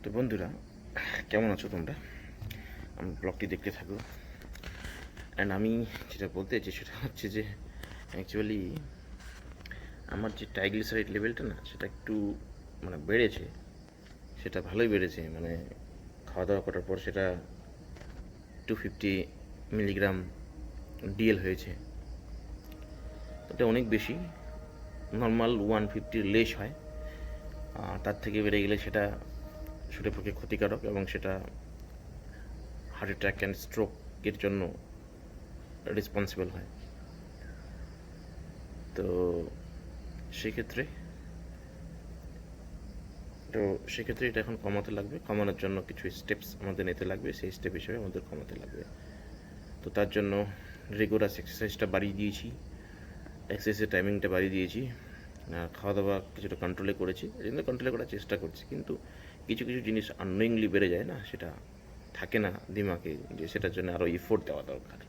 তো বন্ধুরা, কেমন আছো তোমরা? আমার ব্লগটি দেখতে থাকো। অ্যান্ড আমি যেটা বলতে চাইছি সেটা হচ্ছে যে অ্যাকচুয়ালি আমার যে ট্রাইগ্লিসারাইড লেভেলটা না, সেটা একটু বেড়েছে। সেটা ভালোই বেড়েছে, খাওয়া দাওয়া করার পর সেটা 250 মিলিগ্রাম ডিএল হয়েছে। এটা অনেক বেশি। নর্মাল 150 লেস হয়। তার থেকে বেড়ে গেলে সেটা শরীরের পক্ষে ক্ষতিকারক, এবং সেটা হার্ট অ্যাটাক অ্যান্ড স্ট্রোকের জন্য রেসপন্সিবল হয়। তো সেক্ষেত্রে তো সেক্ষেত্রে এটা এখন কমাতে লাগবে। কমানোর জন্য কিছু স্টেপস আমাদের নিতে লাগবে। সেই স্টেপ হিসেবে আমাদের কমাতে লাগবে। তো তার জন্য রেগুলার এক্সারসাইজটা বাড়িয়ে দিয়েছি, এক্সারসাইজের টাইমিংটা বাড়িয়ে দিয়েছি। খাওয়া দাওয়া কিছুটা কন্ট্রোলে করেছি, এই জন্য কন্ট্রোলে করার চেষ্টা করছি। কিন্তু কিছু কিছু জিনিস আননোয়িংলি বেড়ে যায় না, সেটা থাকে না দিমাগে যে সেটার জন্য আরও এফোর্ট দেওয়া দরকার।